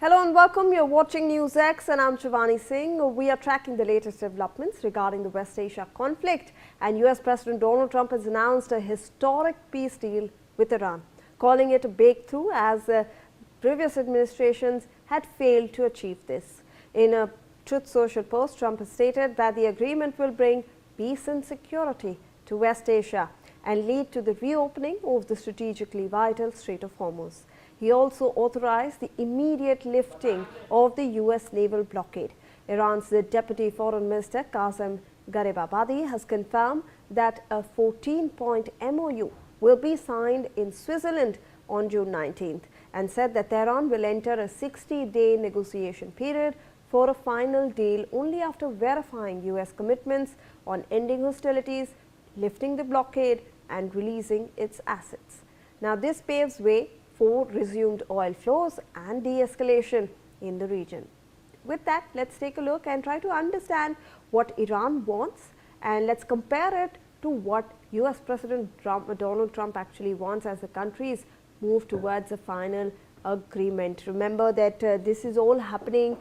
Hello and welcome. You're watching NewsX and I'm Shivani Singh. We are tracking the latest developments regarding the West Asia conflict, and US President Donald Trump has announced a historic peace deal with Iran, calling it a breakthrough as previous administrations had failed to achieve this. In a Truth Social post, Trump has stated that the agreement will bring peace and security to West Asia and lead to the reopening of the strategically vital Strait of Hormuz. He also authorized the immediate lifting of the US naval blockade. Iran's Deputy Foreign Minister Qasem Garibabadi has confirmed that a 14-point MOU will be signed in Switzerland on June 19th and said that Tehran will enter a 60-day negotiation period for a final deal only after verifying US commitments on ending hostilities, lifting the blockade and releasing its assets. Now, this paves way for resumed oil flows and de-escalation in the region. With that, let's take a look and try to understand what Iran wants, and let's compare it to what US President Donald Trump actually wants as the countries move towards a final agreement. Remember that this is all happening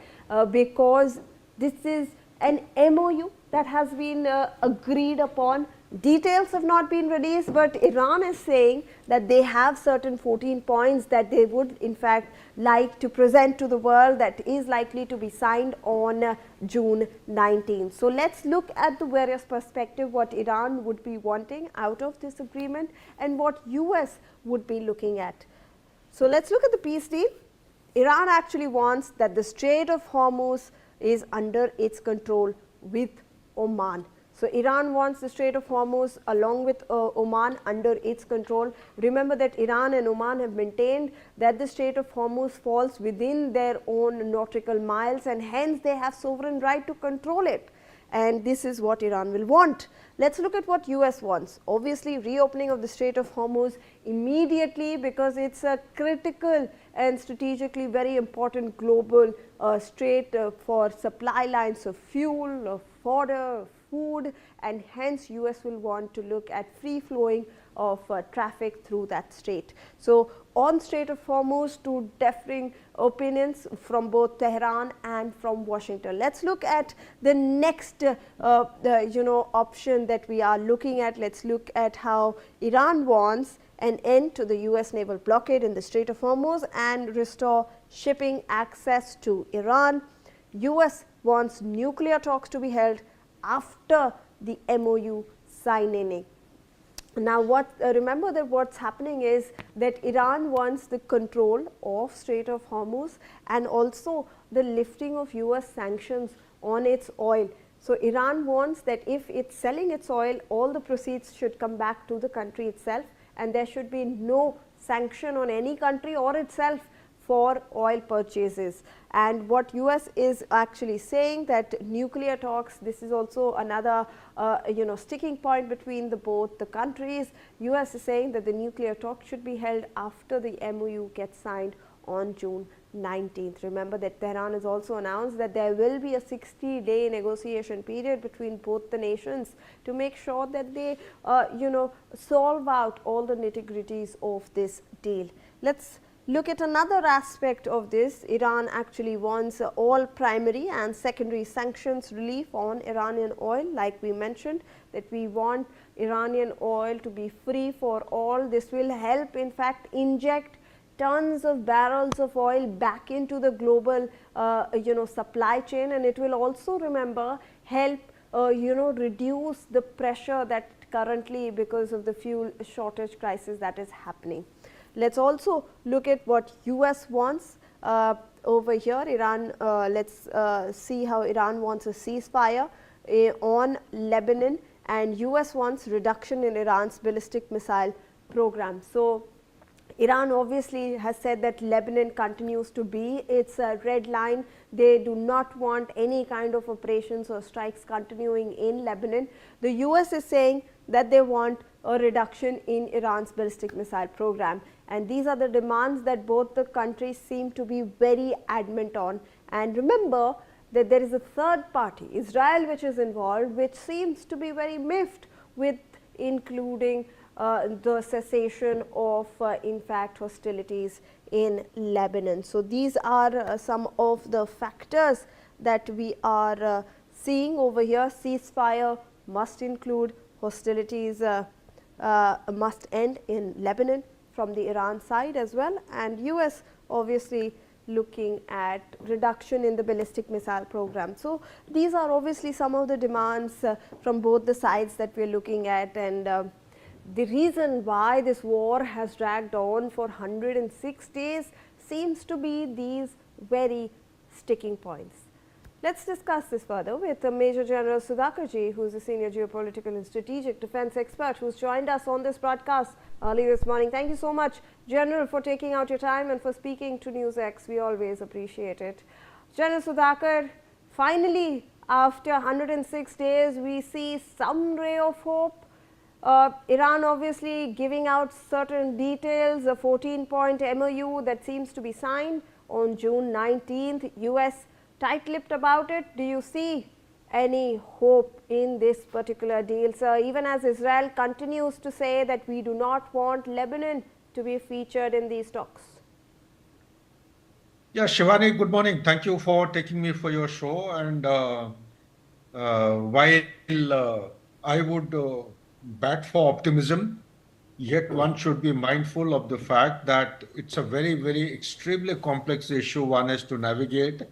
because this is an MOU that has been agreed upon. Details have not been released, but Iran is saying that they have certain 14 points that they would in fact like to present to the world that is likely to be signed on June 19th. So let's look at the various perspectives what Iran would be wanting out of this agreement and what US would be looking at. So let's look at the peace deal. Iran actually wants that the Strait of Hormuz is under its control with Oman. So Iran wants the Strait of Hormuz along with Oman under its control. Remember that Iran and Oman have maintained that the Strait of Hormuz falls within their own nautical miles, and hence they have sovereign right to control it. And this is what Iran will want. Let's look at what US wants. Obviously, reopening of the Strait of Hormuz immediately, because it's a critical and strategically very important global strait for supply lines of fuel, of fodder, of food, and hence US will want to look at free flowing of traffic through that strait. So on Strait of Hormuz, to differing opinions from both Tehran and from Washington. Let's look at the next option that we are looking at. Let's look at how Iran wants an end to the US naval blockade in the Strait of Hormuz and restore shipping access to Iran. US wants nuclear talks to be held after the MOU signing. Now, remember that what's happening is that Iran wants the control of Strait of Hormuz and also the lifting of US sanctions on its oil. So Iran wants that if it's selling its oil, all the proceeds should come back to the country itself, and there should be no sanction on any country or itself for oil purchases. And what US is actually saying that nuclear talks, this is also another sticking point between both the countries. US is saying that the nuclear talks should be held after the MOU gets signed on June 19th. Remember that Tehran has also announced that there will be a 60-day negotiation period between both the nations to make sure that they solve out all the nitty-gritties of this deal. Let's look at another aspect of this. Iran actually wants all primary and secondary sanctions relief on Iranian oil. Like we mentioned, that we want Iranian oil to be free for all. This will help in fact inject tons of barrels of oil back into the global supply chain, and it will also, remember, help reduce the pressure that currently, because of the fuel shortage crisis that is happening. Let's also look at what US wants over here. Iran, let's see how Iran wants a ceasefire on Lebanon, and US wants reduction in Iran's ballistic missile program. So Iran obviously has said that Lebanon continues to be its red line. They do not want any kind of operations or strikes continuing in Lebanon. The US is saying that they want a reduction in Iran's ballistic missile program, and these are the demands that both the countries seem to be very adamant on. And remember that there is a third party, Israel, which is involved, which seems to be very miffed with including the cessation of, in fact, hostilities in Lebanon. So these are some of the factors that we are seeing over here. Ceasefire must include hostilities must end in Lebanon from the Iran side as well, and US obviously looking at reduction in the ballistic missile program. So these are obviously some of the demands from both the sides that we are looking at, and the reason why this war has dragged on for 106 days seems to be these very sticking points. Let's discuss this further with Major General Sudhakarji, who is a senior geopolitical and strategic defense expert, who's joined us on this broadcast early this morning. Thank you so much, General, for taking out your time and for speaking to NewsX. We always appreciate it. General Sudhakar, finally, after 106 days, we see some ray of hope. Iran obviously giving out certain details, a 14-point MOU that seems to be signed on June 19th. US tight-lipped about it. Do you see any hope in this particular deal, sir, even as Israel continues to say that we do not want Lebanon to be featured in these talks? Yeah, Shivani, good morning. Thank you for taking me for your show. And while I would bat for optimism, yet one should be mindful of the fact that it's a very, very extremely complex issue one has to navigate.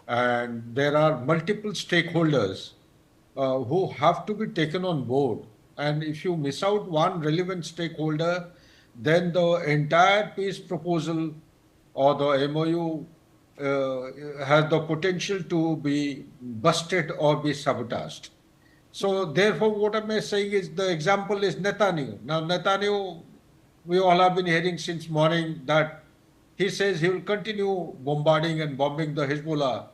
And there are multiple stakeholders who have to be taken on board. And if you miss out one relevant stakeholder, then the entire peace proposal or the MOU has the potential to be busted or be sabotaged. So therefore, what am I saying is the example is Netanyahu. Now, Netanyahu, we all have been hearing since morning that he says he will continue bombarding and bombing the Hezbollah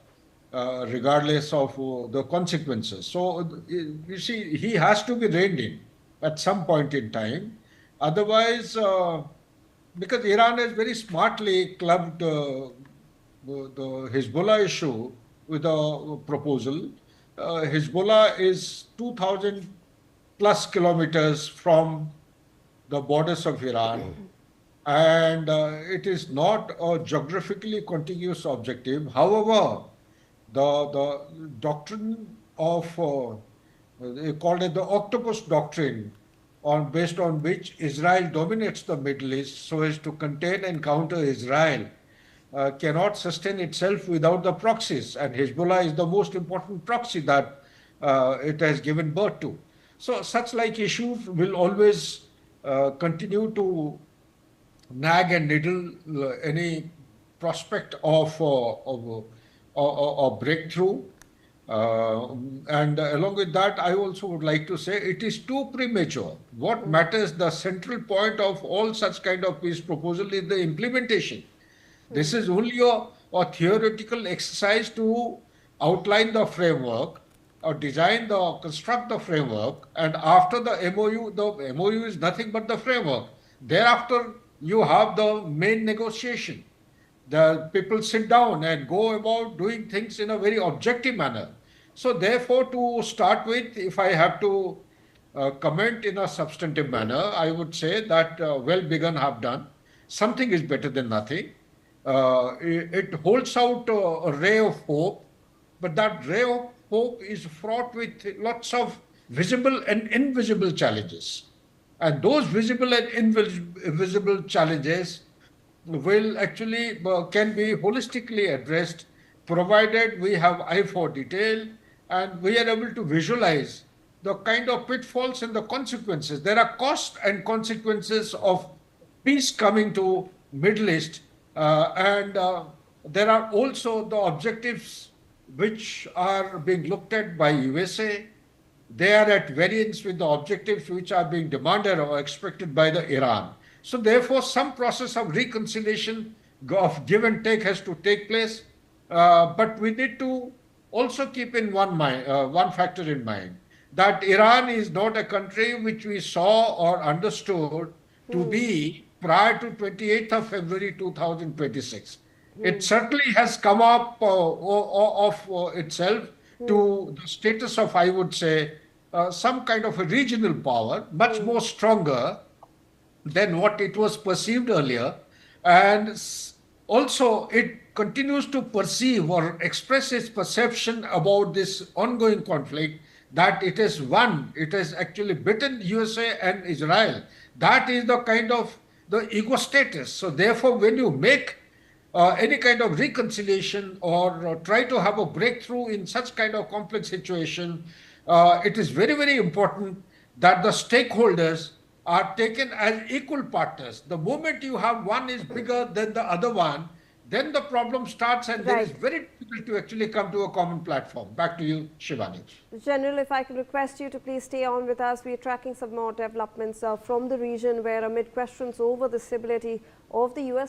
regardless of the consequences. So you see, he has to be reined in at some point in time. Otherwise, because Iran has very smartly clubbed the Hezbollah issue with a proposal. Hezbollah is 2,000 plus kilometers from the borders of Iran. And it is not a geographically contiguous objective. However, the doctrine of, they called it the octopus doctrine, based on which Israel dominates the Middle East so as to contain and counter Israel, cannot sustain itself without the proxies. And Hezbollah is the most important proxy that it has given birth to. So such like issues will always continue to nag and niddle any prospect of a breakthrough. And along with that, I also would like to say it is too premature. What matters, the central point of all such kind of peace proposal is the implementation. This is only a theoretical exercise to outline the framework or construct the framework. And after the MOU is nothing but the framework. Thereafter, you have the main negotiation. The people sit down and go about doing things in a very objective manner. So therefore, to start with, if I have to comment in a substantive manner, I would say that well begun, half done. Something is better than nothing. It holds out a ray of hope, but that ray of hope is fraught with lots of visible and invisible challenges. And those visible and invisible challenges will actually can be holistically addressed, provided we have eye for detail and we are able to visualize the kind of pitfalls and the consequences. There are costs and consequences of peace coming to Middle East, and there are also the objectives which are being looked at by USA. They are at variance with the objectives which are being demanded or expected by the Iran. So therefore, some process of reconciliation, of give and take has to take place. But we need to also keep in one factor in mind, that Iran is not a country which we saw or understood to be prior to 28th of February 2026. It certainly has come up of itself to the status of, I would say, some kind of a regional power, much more stronger than what it was perceived earlier. And also, it continues to perceive or express its perception about this ongoing conflict that it has won, it has actually beaten USA and Israel. That is the kind of the ego status. So therefore, when you make any kind of reconciliation or try to have a breakthrough in such kind of complex situation, it is very, very important that the stakeholders are taken as equal partners. The moment you have one is bigger than the other one, then the problem starts and then it's Right. very difficult to actually come to a common platform. Back to you, Shivani. General, if I can request you to please stay on with us. We are tracking some more developments from the region where amid questions over the stability of the US